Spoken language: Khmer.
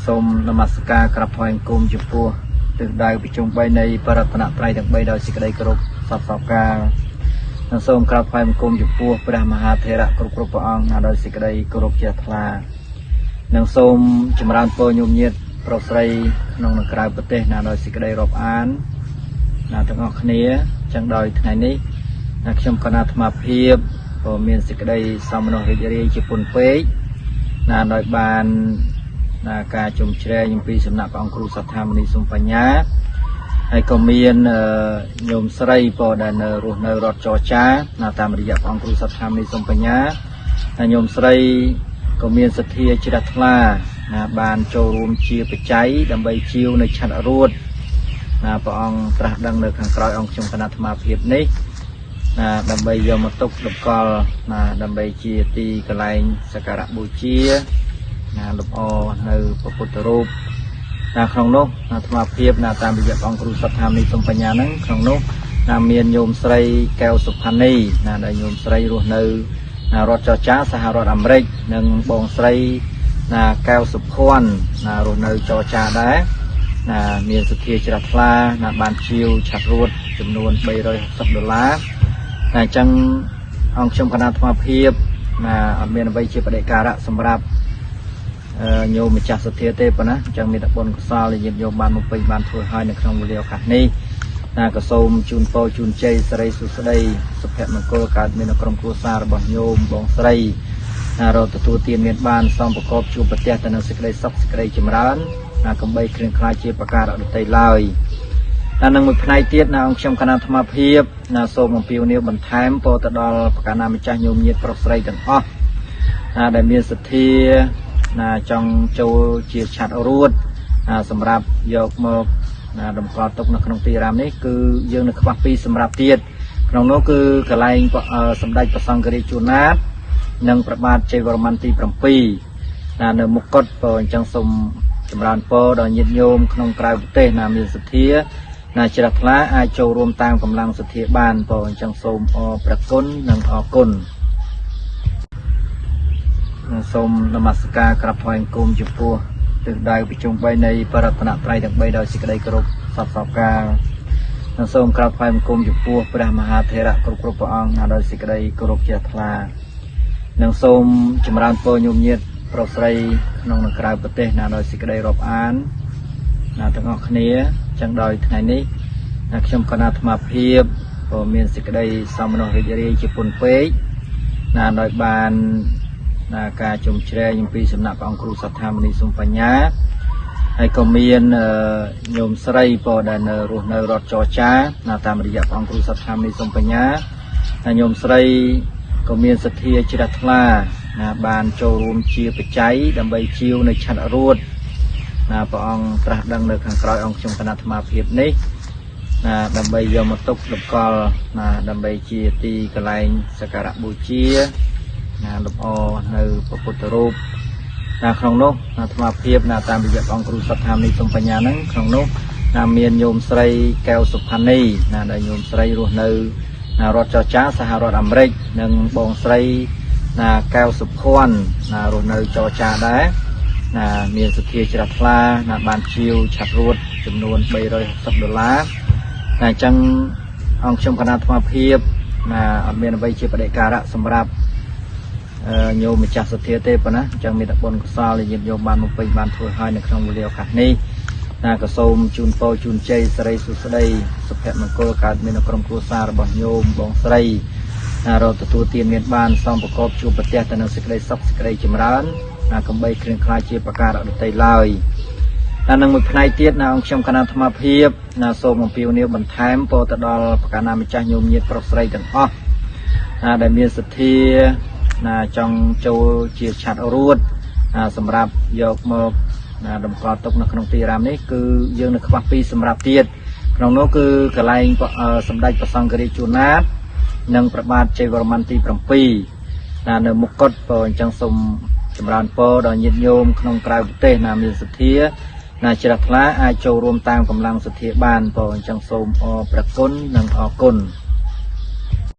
សូមនមស្ការក្រាបថ្វាយបង្គំចំពោះទិសដៅប្រជុំ3នៃបរតនត្រ័យទាំង3ដោយសេចក្តីគោរពសពសពការនិងសូមក្រាបថ្វាយបង្គំចំពោះព្រះមហាថេរៈគ្រប់ព្រះអង្គដោយសេចក្តីគោរពជ្រះថ្លានិងសូមចម្រើនពរញោមញាតិប្រុសស្រីក្នុងនិងក្រៅប្រទេសដោយសេចក្តីរាប់អានទាំងអស់គ្នាចឹងដោយថ្ងៃនេះខ្ញុំគណៈអាត្មាភាពក៏មានសេចក្តីសមនស្សរីករាយជាពុនពេកដោយបានការជុំជ្រែងអំពីសំណាក់ព្រះអង្គគ្រូសទ្ធាមនីសុំបញ្ញាហើយក៏មានញោមស្រីក៏ដែលនៅរស់នៅរដ្ឋចរចាតាមរយៈព្រះអង្គគ្រូសទ្ធាមនីសុំបញ្ញាហើយញោមស្រីក៏មានសទ្ធាជ្រះថ្លាបានចូលរួមជាបច្ច័យដើម្បីជាវនៅឆាត់រួតព្រះអង្គត្រាស់ដឹងនៅខាងក្រោយអង្គខ្ញុំគណៈអាត្មាភាពនេះដើម្បីយកមកទុកលំកល់ដើម្បីជាទីកន្លែងសក្ការៈបូជាលំអនៅព្រះពុទ្ធរូបក្នុងនោះអាត្មាភាពតាមរយៈអង្គគ្រូសទ្ធាមនីសុំបញ្ញាហ្នឹងក្នុងនោះមានញោមស្រីកែវសុផានីដែលញោមស្រីរស់នៅរដ្ឋចរចាសហរដ្ឋអាមេរិកនិងបងស្រីកែវសុភ័ណ្ឌរស់នៅចរចាដែរមានសទ្ធាជ្រះថ្លាបានជាវឆាត់រួតចំនួន$360អញ្ចឹងអង្គខ្ញុំគណៈអាត្មាភាពអត់មានអ្វីជាបដិការៈសម្រាប់ញោមម្ចាស់សទ្ធាទេប៉ុណ្ណាអញ្ចឹងមានតែបុណ្យកុសលដែលញាតិញោមបានមកពេញបានធ្វើឲ្យនៅក្នុងវេលាឱកាសនេះក៏សូមជូនពរជូនជ័យសិរីសុស្ដីសុភមង្គលកើតមាននៅក្រុមគ្រួសាររបស់ញោមបងស្រីរកទទួលទានមានបានសំប្រកបជួបប្រទះទៅនឹងសេចក្តីសុខសេចក្តីចម្រើនកំបីគ្រៀងខ្លាចជាប្រការដតីឡើយនិងមួយផ្នែកទៀតអង្គខ្ញុំគណៈអាត្មាភាពសូមអំពាវនាវបន្ថែមពរទៅដល់ប្រកាសម្ចាស់ញោមញាតិប្រុសស្រីទាំងអស់ដែលមានសទ្ធាចង់ចូលជាឆាត់រួតសម្រាប់យកមកតម្កល់ទុកនៅក្នុងទីអារាមនេះគឺយើងនៅខ្វះពីសម្រាប់ទៀតក្នុងនោះគឺកន្លែងសម្ដេចព្រះសង្ឃរាជជួនណាតនិងព្រះបាទជ័យវរ្ម័នទី7នៅមុខកុដអញ្ចឹងសូមចម្រើនពរដល់ញាតិញោមក្នុងក្រៅប្រទេសមានសទ្ធាជ្រះថ្លាអាចចូលរួមតាមកម្លាំងសទ្ធាបានអញ្ចឹងសូមអរព្រះគុណនិងអរគុណសូមនមស្ការក្រាបថ្វាយបង្គំចំពោះទិសដៅប្រជុំ3នៃបរតនត្រ័យទាំង3ដោយសេចក្តីគោរពសពសពការនិងសូមក្រាបថ្វាយបង្គំចំពោះព្រះមហាថេរៈគ្រប់ព្រះអង្គដោយសេចក្តីគោរពជ្រះថ្លានិងសូមចម្រើនពរញោមញាតិប្រុសស្រីក្នុងនិងក្រៅប្រទេសដោយសេចក្តីរាប់អានទាំងអស់គ្នាចឹងដោយថ្ងៃនេះខ្ញុំគណៈអាត្មាភាពក៏មានសេចក្តីសមនស្សរីករាយជាពុនពេកដោយបានការជុំជ្រែងអំពីសំណាក់ព្រះអង្គគ្រូសទ្ធាមនីសុំបញ្ញាហើយក៏មានញោមស្រីក៏ដែលនៅរស់នៅរដ្ឋចរចាតាមរយៈព្រះអង្គគ្រូសទ្ធាមនីសុំបញ្ញាហើយញោមស្រីក៏មានសទ្ធាជ្រះថ្លាបានចូលរួមជាបច្ច័យដើម្បីជាវនៅឆាត់រួតព្រះអង្គត្រាស់ដឹងនៅខាងក្រោយអង្គខ្ញុំគណៈអាត្មាភាពនេះដើម្បីយកមកទុកលំកល់ដើម្បីជាទីកន្លែងសក្ការៈបូជាលំអនៅព្រះពុទ្ធរូបក្នុងនោះអាត្មាភាពតាមរយៈអង្គគ្រូសទ្ធាមនីសុំបញ្ញាហ្នឹងក្នុងនោះមានញោមស្រីកែវសុផានីដែលញោមស្រីរស់នៅរដ្ឋចរចាសហរដ្ឋអាមេរិកនិងបងស្រីកែវសុភ័ណ្ឌរស់នៅចរចាដែរមានសទ្ធាជ្រះថ្លាបានជាវឆាត់រួតចំនួន$360អញ្ចឹងអង្គខ្ញុំគណៈអាត្មាភាពអត់មានអ្វីជាបដិការៈសម្រាប់ញោមម្ចាស់សទ្ធាទេប៉ុណ្ណាអញ្ចឹងមានតែបុណ្យកុសលដែលញាតិញោមបានមកពេញបានធ្វើឲ្យនៅក្នុងវេលាឱកាសនេះក៏សូមជូនពរជូនជ័យសិរីសុស្ដីសុភមង្គលកើតមាននៅក្រុមគ្រួសាររបស់ញោមបងស្រីរកទទួលទានមានបានសំប្រកបជួបប្រទះទៅនឹងសេចក្តីសុខសេចក្តីចម្រើនកំបីគ្រៀងខ្លាចជាប្រការដតីឡើយនិងមួយផ្នែកទៀតអង្គខ្ញុំគណៈអាត្មាភាពសូមអំពាវនាវបន្ថែមពរទៅដល់ប្រកាសម្ចាស់ញោមញាតិប្រុសស្រីទាំងអស់ដែលមានសទ្ធាចង់ចូលជាឆាត់រួតសម្រាប់យកមកតម្កល់ទុកនៅក្នុងទីអារាមនេះគឺយើងនៅខ្វះពីសម្រាប់ទៀតក្នុងនោះគឺកន្លែងសម្ដេចព្រះសង្ឃរាជជួនណាតនិងព្រះបាទជ័យវរ្ម័នទី7នៅមុខកុដអញ្ចឹងសូមចម្រើនពរដល់ញាតិញោមក្នុងក្រៅប្រទេសមានសទ្ធាជ្រះថ្លាអាចចូលរួមតាមកម្លាំងសទ្ធាបានអញ្ចឹងសូមអរព្រះគុណនិងអរគុណ